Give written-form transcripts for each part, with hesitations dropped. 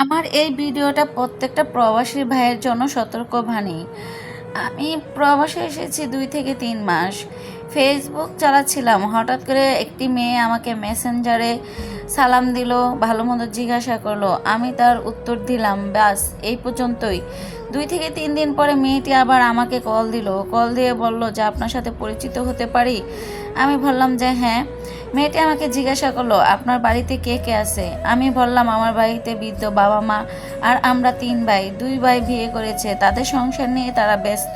আমার এই ভিডিওটা প্রত্যেকটা প্রবাসী ভাইয়ের জন্য সতর্কবাণী। আমি প্রবাসে এসেছি 2 থেকে 3 মাস। ফেসবুক চালাচ্ছিলাম, হঠাৎ করে একটি মেয়ে আমাকে মেসেঞ্জারে সালাম দিল, ভালো মন্দ জিজ্ঞাসা করলো, আমি তার উত্তর দিলাম, ব্যাস এই পর্যন্তই। 2 থেকে 3 দিন পরে মেয়েটি আবার আমাকে কল দিল, কল দিয়ে বলল যে আপনার সাথে পরিচিত হতে পারি। আমি বললাম যে হ্যাঁ। মেয়েটি আমাকে জিজ্ঞাসা করলো আপনার বাড়িতে কে কে আছে। আমি বললাম আমার বাড়িতে বৃদ্ধ বাবা মা আর আমরা 3 ভাই। 2 ভাই বিয়ে করেছে, তাদের সংসার নিয়ে তারা ব্যস্ত।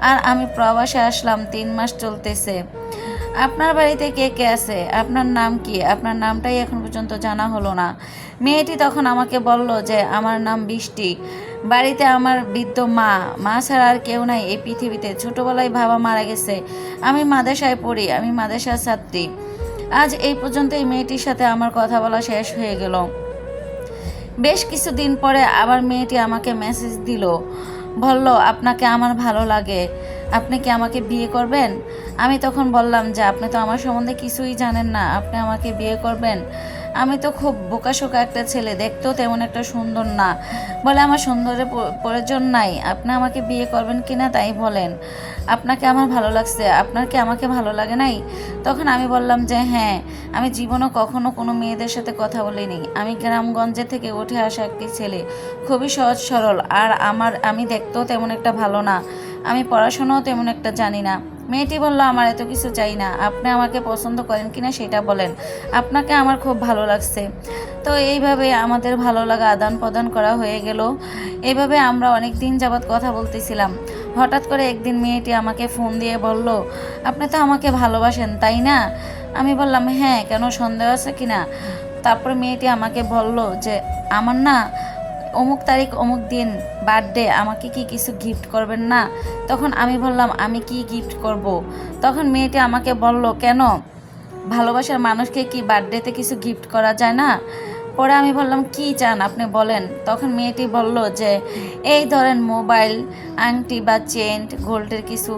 আর আমি প্রবাসে আসলাম, 3 মাস চলতেছে। আপনার বাড়িতে কে কে আছে, আপনার নাম কি, আপনার নামটাই এখন পর্যন্ত জানা হলো না। মেয়েটি তখন আমাকে বলল যে আমার নাম বৃষ্টি। বাড়িতে আমার বৃদ্ধ মা, মা ছাড়া আর কেউ নাই এই পৃথিবীতে। ছোটবেলায় বাবা মারা গেছে। আমি মাদ্রাসায় পড়ি, আমি মাদ্রাসার ছাত্রী। আজ এই পর্যন্ত এই মেয়েটির সাথে আমার কথা বলা শেষ হয়ে গেল। বেশ কিছুদিন পরে আবার মেয়েটি আমাকে মেসেজ দিল, বলল আপনাকে আমার ভালো লাগে, আপনি কি আমাকে বিয়ে করবেন। আমি তখন বললাম যে আপনি তো আমার সম্বন্ধে কিছুই জানেন না, আপনি আমাকে বিয়ে করবেন। আমি তো খুব বোকাশোকা একটা ছেলে, দেখতেও তেমন একটা সুন্দর না। বলে আমার সুন্দরের প্রয়োজন নাই, আপনি আমাকে বিয়ে করবেন কিনা তাই বলেন। আপনাকে আমার ভালো লাগছে, আপনার কি আমাকে ভালো লাগে নাই। তখন আমি বললাম যে হ্যাঁ, আমি জীবনও কখনো কোনো মেয়েদের সাথে কথা বলিনি। আমি গ্রামগঞ্জে থেকে উঠে আসা একটি ছেলে, খুবই সহজ সরল। আর আমি দেখতেও তেমন একটা ভালো না, আমি পড়াশোনাও তেমন একটা জানি না। মেয়েটি বলল আমার এত কিছু চাই না, আপনি আমাকে পছন্দ করেন কিনা সেটা বলেন, আপনাকে আমার খুব ভালো লাগছে। তো এইভাবে আমাদের ভালো লাগা আদান প্রদান করা হয়ে গেল। এইভাবে আমরা অনেক দিন যাবৎ কথা বলতেছিলাম। হঠাৎ করে একদিন মেয়েটি আমাকে ফোন দিয়ে বলল আপনি তো আমাকে ভালোবাসেন তাই না। আমি বললাম হ্যাঁ, কেন সন্দেহ আছে কিনা। তারপর মেয়েটি আমাকে বলল যে আমার না অমুক তারিখ অমুক দিন বার্থডে, আমাকে কি কিছু গিফট করবেন না। তখন আমি বললাম আমি কি গিফট করব। তখন মেয়েটি আমাকে বলল কেন, ভালোবাসার মানুষকে কি বার্থডেতে কিছু গিফট করা যায় না। পরে আমি বললাম কি চান আপনি বলেন। তখন মেয়েটি বলল যে এই ধরেন মোবাইল, আংটি বা চেন, গোল্ডের কিছু।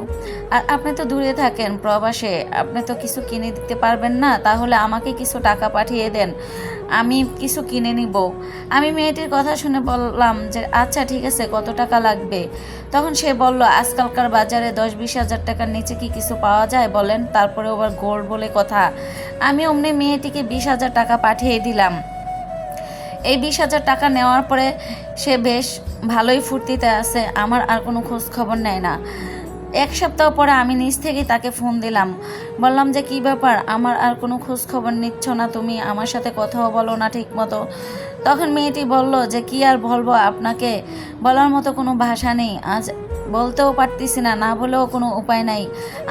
আর আপনি তো দূরে থাকেন প্রবাসে, আপনি তো কিছু কিনে দিতে পারবেন না, তাহলে আমাকে কিছু টাকা পাঠিয়ে দেন, আমি কিছু কিনে নিব। আমি মেয়েটির কথা শুনে বললাম যে আচ্ছা ঠিক আছে, কত টাকা লাগবে। তখন সে বলল আজকালকার বাজারে 10-20 হাজার টাকার নিচে কি কিছু পাওয়া যায় বলেন, তারপরে আবার গোল্ড বলে কথা। আমি অমনি মেয়েটিকে 20,000 টাকা পাঠিয়ে দিলাম। এই 20,000 টাকা নেওয়ার পরে সে বেশ ভালোই ফুর্তিতে আছে, আমার আর কোনো খোঁজ খবর নেয় না। 1 সপ্তাহ পরে আমি নিজ থেকেই তাকে ফোন দিলাম, বললাম যে কী ব্যাপার, আমার আর কোনো খোঁজ খবর নিচ্ছ না তুমি, আমার সাথে কথাও বলো না ঠিক মতো। তখন মেয়েটি বলল যে কি আর বলবো, আপনাকে বলার মতো কোনো ভাষা নেই, আজ বলতেও পারতেছি না, না বলেও কোনো উপায় নাই।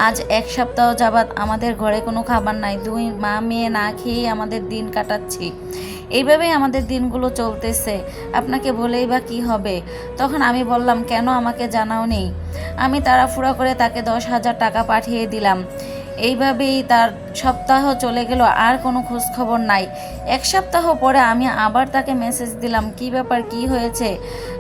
আজ 1 সপ্তাহ যাবাত আমাদের ঘরে কোনো খাবার নাই, 2 মা মেয়ে না খেয়েই আমাদের দিন কাটাচ্ছি। এইভাবেই আমাদের দিনগুলো চলতেছে, আপনাকে বলেই বা কী হবে। তখন আমি বললাম কেন আমাকে জানাওনি। আমি তাড়াহুড়া করে তাকে 10,000 টাকা পাঠিয়ে দিলাম। এইভাবেই তার সপ্তাহ চলে গেল, আর কোনো খোঁজ খবর নাই। 1 সপ্তাহ পরে আমি আবার তাকে মেসেজ দিলাম কি ব্যাপার, কি হয়েছে,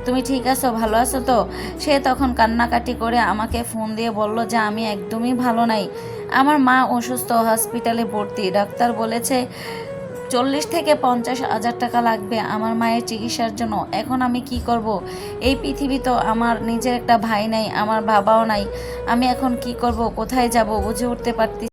তুমি ঠিক আছো, ভালো আছো তো। সে তখন কান্নাকাটি করে আমাকে ফোন দিয়ে বলল যে আমি একদমই ভালো নাই, আমার মা অসুস্থ, হসপিটালে ভর্তি, ডাক্তার বলেছে 40 থেকে 50 হাজার টাকা লাগবে আমার মায়ের চিকিৎসার জন্য। এখন আমি কি করব, এই পৃথিবী তো আমার নিজের একটা ভাই নাই, আমার বাবাও নাই, আমি এখন কি করব, কোথায় যাব বুঝে উঠতে পারছি